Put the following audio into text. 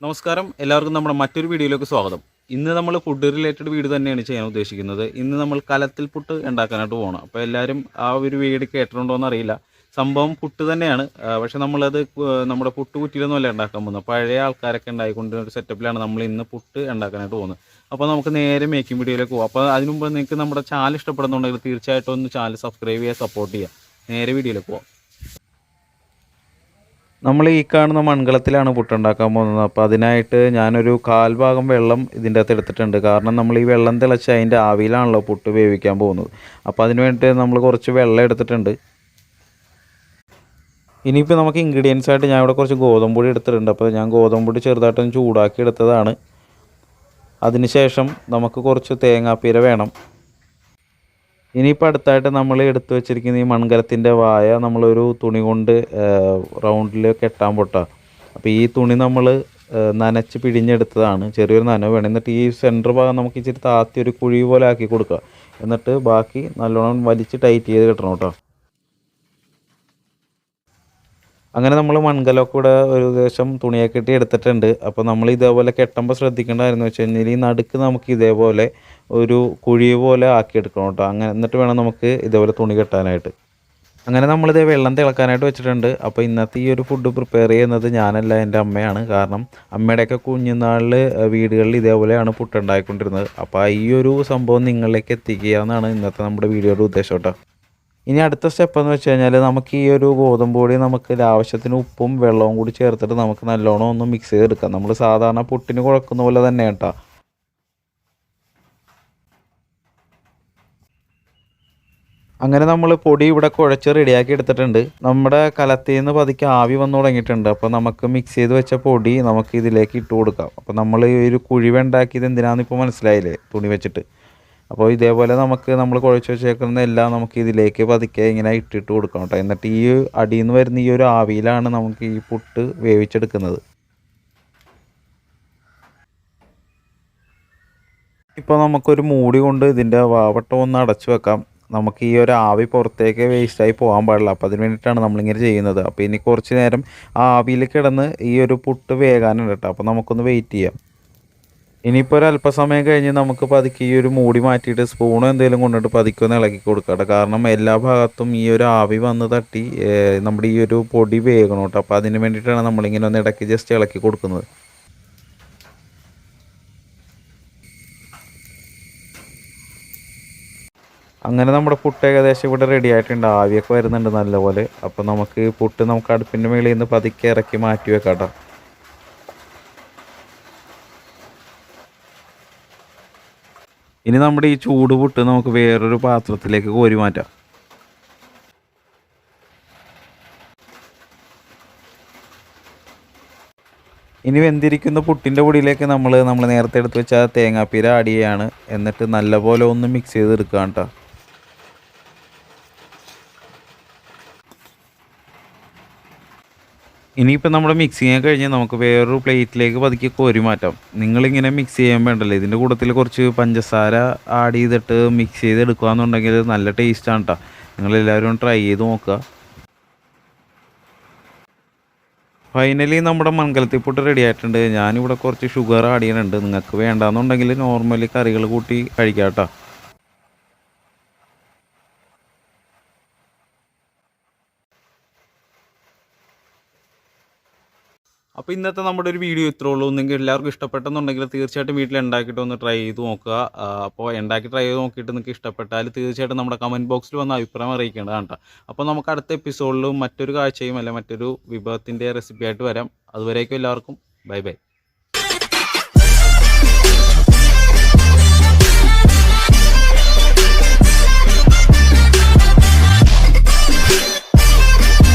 നമസ്കാരം, എല്ലാവർക്കും നമ്മുടെ മറ്റൊരു വീഡിയോയിലേക്ക് സ്വാഗതം. ഇന്ന് നമ്മൾ ഫുഡ് റിലേറ്റഡ് വീഡിയോ തന്നെയാണ് ചെയ്യാൻ ഉദ്ദേശിക്കുന്നത്. ഇന്ന് നമ്മൾ കലത്തിൽ പുട്ട് ഉണ്ടാക്കാനായിട്ട് പോകണം. അപ്പോൾ എല്ലാവരും ആ ഒരു വീഡിയോ കേട്ടിട്ടുണ്ടോ എന്നറിയില്ല. സംഭവം പുട്ട് തന്നെയാണ്. പക്ഷെ നമ്മളത് നമ്മുടെ പുട്ട് കുറ്റിയിലൊന്നും അല്ല ഉണ്ടാക്കാൻ പോകുന്നത്. പഴയ ആൾക്കാരൊക്കെ ഉണ്ടായിക്കൊണ്ടിരുന്ന ഒരു സെറ്റപ്പിലാണ് നമ്മൾ ഇന്ന് പുട്ട് ഉണ്ടാക്കാനായിട്ട് പോകുന്നത്. അപ്പോൾ നമുക്ക് നേരെ മേക്കിംഗ് വീഡിയോയിലേക്ക് പോകാം. അപ്പോൾ അതിനു മുമ്പ് നിങ്ങൾക്ക് നമ്മുടെ ചാനൽ ഇഷ്ടപ്പെടുന്നുണ്ടെങ്കിൽ തീർച്ചയായിട്ടും ഒന്ന് ചാനൽ സബ്സ്ക്രൈബ് ചെയ്യുക, സപ്പോർട്ട് ചെയ്യുക. നേരെ വീഡിയോയിലേക്ക് പോകാം. നമ്മൾ ഈ കാണുന്ന മൺകലത്തിലാണ് പുട്ടുണ്ടാക്കാൻ പോകുന്നത്. അപ്പോൾ അതിനായിട്ട് ഞാനൊരു കാൽഭാഗം വെള്ളം ഇതിൻ്റെ അകത്ത് എടുത്തിട്ടുണ്ട്. കാരണം നമ്മൾ ഈ വെള്ളം തിളച്ച് അതിൻ്റെ ആവിയിലാണല്ലോ പുട്ട് വേവിക്കാൻ പോകുന്നത്. അപ്പോൾ അതിന് വേണ്ടിയിട്ട് നമ്മൾ കുറച്ച് വെള്ളം എടുത്തിട്ടുണ്ട്. ഇനിയിപ്പോൾ നമുക്ക് ഇൻഗ്രീഡിയൻസ് ആയിട്ട് ഞാൻ ഇവിടെ കുറച്ച് ഗോതമ്പ് പൊടി എടുത്തിട്ടുണ്ട്. അപ്പോൾ ഞാൻ ഗോതമ്പ് പൊടി ചെറുതായിട്ടൊന്ന് ചൂടാക്കി എടുത്തതാണ്. അതിനുശേഷം നമുക്ക് കുറച്ച് തേങ്ങാപ്പീര വേണം. ഇനിയിപ്പോൾ അടുത്തായിട്ട് നമ്മൾ എടുത്തു വെച്ചിരിക്കുന്ന ഈ മൺകലത്തിൻ്റെ വായ നമ്മളൊരു തുണി കൊണ്ട് റൗണ്ടിൽ കെട്ടാൻ പൊട്ടാം. അപ്പോൾ ഈ തുണി നമ്മൾ നനച്ച് പിഴിഞ്ഞെടുത്തതാണ്. ചെറിയൊരു നനവ് വേണം. എന്നിട്ട് ഈ സെൻറ്റർ ഭാഗം നമുക്ക് ഇച്ചിരി താത്തി ഒരു കുഴി പോലെ ആക്കി കൊടുക്കുക. എന്നിട്ട് ബാക്കി നല്ലോണം വലിച്ച് ടൈറ്റ് ചെയ്ത് കിട്ടണം കേട്ടോ. അങ്ങനെ നമ്മൾ മൺകലമൊക്കെ ഇവിടെ ഒരു ദിവസം തുണിയൊക്കെ ഇട്ട് എടുത്തിട്ടുണ്ട്. അപ്പോൾ നമ്മൾ ഇതേപോലെ കെട്ടുമ്പോൾ ശ്രദ്ധിക്കേണ്ടതായിരുന്നു വെച്ച് കഴിഞ്ഞാൽ ഈ നടുക്ക് നമുക്ക് ഇതേപോലെ ഒരു കുഴി പോലെ ആക്കിയെടുക്കണം കേട്ടോ. അങ്ങനെ എന്നിട്ട് വേണം നമുക്ക് ഇതേപോലെ തുണി കെട്ടാനായിട്ട്. അങ്ങനെ നമ്മളിതേ വെള്ളം തിളക്കാനായിട്ട് വെച്ചിട്ടുണ്ട്. അപ്പോൾ ഇന്നത്തെ ഈ ഒരു ഫുഡ് പ്രിപ്പയർ ചെയ്യുന്നത് ഞാനല്ല, എൻ്റെ അമ്മയാണ്. കാരണം അമ്മയുടെയൊക്കെ കുഞ്ഞുനാളിൽ വീടുകളിൽ ഇതേപോലെയാണ് പുട്ടുണ്ടായിക്കൊണ്ടിരുന്നത്. അപ്പോൾ ഈ ഒരു സംഭവം നിങ്ങളിലേക്ക് എത്തിക്കുക എന്നാണ് ഇന്നത്തെ നമ്മുടെ വീഡിയോയുടെ ഉദ്ദേശം കേട്ടോ. ഇനി അടുത്ത സ്റ്റെപ്പ് എന്ന് വെച്ച് കഴിഞ്ഞാൽ നമുക്ക് ഈ ഒരു ഗോതമ്പ് പൊടി നമുക്ക് ആവശ്യത്തിന് ഉപ്പും വെള്ളവും കൂടി ചേർത്തിട്ട് നമുക്ക് നല്ലോണം ഒന്ന് മിക്സ് ചെയ്തെടുക്കാം. നമ്മൾ സാധാരണ പുട്ടിന് കുഴക്കുന്ന പോലെ തന്നെ കേട്ടോ. അങ്ങനെ നമ്മൾ പൊടി ഇവിടെ കുഴച്ച് റെഡിയാക്കി എടുത്തിട്ടുണ്ട്. നമ്മുടെ കലത്തിൽ നിന്ന് പതുക്കെ ആവി വന്നു തുടങ്ങിയിട്ടുണ്ട്. അപ്പോൾ നമുക്ക് മിക്സ് ചെയ്ത് വെച്ച പൊടി നമുക്ക് ഇതിലേക്ക് ഇട്ട് കൊടുക്കാം. അപ്പോൾ നമ്മൾ ഈ ഒരു കുഴിവ ഉണ്ടാക്കിയത് എന്തിനാണെന്ന് ഇപ്പോൾ മനസ്സിലായില്ലേ, തുണി വെച്ചിട്ട്. അപ്പോൾ ഇതേപോലെ നമ്മൾ കുഴച്ച് വെച്ചേക്കുന്ന എല്ലാം നമുക്ക് ഇതിലേക്ക് പതുക്കെ ഇങ്ങനെ ഇട്ടിട്ട് കൊടുക്കണം കേട്ടോ. എന്നിട്ട് ഈ അടിയിൽ നിന്ന് വരുന്ന ഈ ഒരു ആവിയിലാണ് നമുക്ക് ഈ പുട്ട് വേവിച്ചെടുക്കുന്നത്. ഇപ്പോൾ നമുക്കൊരു മൂടി കൊണ്ട് ഇതിൻ്റെ വാവട്ടം ഒന്ന് അടച്ചു വെക്കാം. നമുക്ക് ഈ ഒരു ആവി പുറത്തേക്ക് വേസ്റ്റായി പോകാൻ പാടില്ല. അപ്പോൾ അതിന് വേണ്ടിയിട്ടാണ് നമ്മളിങ്ങനെ ചെയ്യുന്നത്. അപ്പോൾ ഇനി കുറച്ച് നേരം ആ ആവിയിൽ കിടന്ന് ഈ ഒരു പുട്ട് വേകാനുണ്ട് കേട്ടോ. അപ്പോൾ നമുക്കൊന്ന് വെയിറ്റ് ചെയ്യാം. ഇനിയിപ്പോൾ ഒരു അല്പസമയം കഴിഞ്ഞ് നമുക്ക് പതുക്കെ ഈ ഒരു മൂടി മാറ്റിയിട്ട് സ്പൂണോ എന്തെങ്കിലും കൊണ്ടിട്ട് പതുക്കെ ഒന്ന് ഇളക്കി കൊടുക്കട്ടെ. കാരണം എല്ലാ ഭാഗത്തും ഈ ഒരു ആവി വന്ന് തട്ടി നമ്മുടെ ഈ ഒരു പൊടി വേകണം കേട്ടോ. അപ്പോൾ അതിന് വേണ്ടിയിട്ടാണ് നമ്മളിങ്ങനെ ഒന്ന് ഇടയ്ക്ക് ജസ്റ്റ് ഇളക്കി കൊടുക്കുന്നത്. അങ്ങനെ നമ്മുടെ പുട്ട് ഏകദേശം ഇവിടെ റെഡി ആയിട്ടുണ്ട്. ആവിയൊക്കെ വരുന്നുണ്ട് നല്ലപോലെ. അപ്പോൾ നമുക്ക് പുട്ട് നമുക്ക് അടുപ്പിൻ്റെ മുകളിൽ നിന്ന് പതുക്കെ ഇറക്കി മാറ്റി വെക്കാം കേട്ടോ. ഇനി നമ്മുടെ ഈ ചൂട് പുട്ട് നമുക്ക് വേറൊരു പാത്രത്തിലേക്ക് കോരി മാറ്റാം. ഇനി വെന്തിരിക്കുന്ന പുട്ടിൻ്റെ പൊടിയിലേക്ക് നമ്മൾ നേരത്തെ എടുത്ത് വെച്ച തേങ്ങാപ്പീര ആഡ് ചെയ്യുകയാണ്. എന്നിട്ട് നല്ലപോലെ ഒന്ന് മിക്സ് ചെയ്തെടുക്കുക കേട്ടോ. ഇനിയിപ്പോൾ നമ്മുടെ മിക്സിങ് കഴിഞ്ഞ് നമുക്ക് വേറൊരു പ്ലേറ്റിലേക്ക് പതുക്കി കോരി മാറ്റാം. നിങ്ങളിങ്ങനെ മിക്സ് ചെയ്യാൻ വേണ്ടല്ലോ, ഇതിൻ്റെ കൂട്ടത്തിൽ കുറച്ച് പഞ്ചസാര ആഡ് ചെയ്തിട്ട് മിക്സ് ചെയ്തെടുക്കുകയെന്നുണ്ടെങ്കിൽ നല്ല ടേസ്റ്റാണ് കേട്ടോ. നിങ്ങളെല്ലാവരും ട്രൈ ചെയ്ത് നോക്കുക. ഫൈനലി നമ്മുടെ മൺകലത്തിൽ പുട്ട് റെഡി ആയിട്ടുണ്ട്. ഞാനിവിടെ കുറച്ച് ഷുഗർ ആഡ് ചെയ്യുന്നുണ്ട്. നിങ്ങൾക്ക് വേണ്ടാന്നുണ്ടെങ്കിൽ നോർമലി കറികൾ കൂട്ടി കഴിക്കാം കേട്ടോ. അപ്പോൾ ഇന്നത്തെ നമ്മുടെ ഒരു വീഡിയോ ഇത്രേ ഉള്ളൂ. നിങ്ങൾക്ക് എല്ലാവർക്കും ഇഷ്ടപ്പെട്ടെന്നുണ്ടെങ്കിൽ തീർച്ചയായിട്ടും വീട്ടിൽ ഉണ്ടാക്കിയിട്ട് ഒന്ന് ട്രൈ ചെയ്ത് നോക്കുക. അപ്പോൾ ഉണ്ടാക്കി ട്രൈ ചെയ്ത് നോക്കിയിട്ട് നിങ്ങൾക്ക് ഇഷ്ടപ്പെട്ടാൽ തീർച്ചയായിട്ടും നമ്മുടെ കമൻറ്റ് ബോക്സിൽ വന്ന് അഭിപ്രായം അറിയിക്കേണ്ടതാണ് കേട്ടോ. അപ്പോൾ നമുക്ക് അടുത്ത എപ്പിസോഡിലും മറ്റൊരു കാഴ്ചയും അല്ല മറ്റൊരു വിഭവത്തിൻ്റെ റെസിപ്പി ആയിട്ട് വരാം. അതുവരേക്കും എല്ലാവർക്കും ബൈ ബൈ.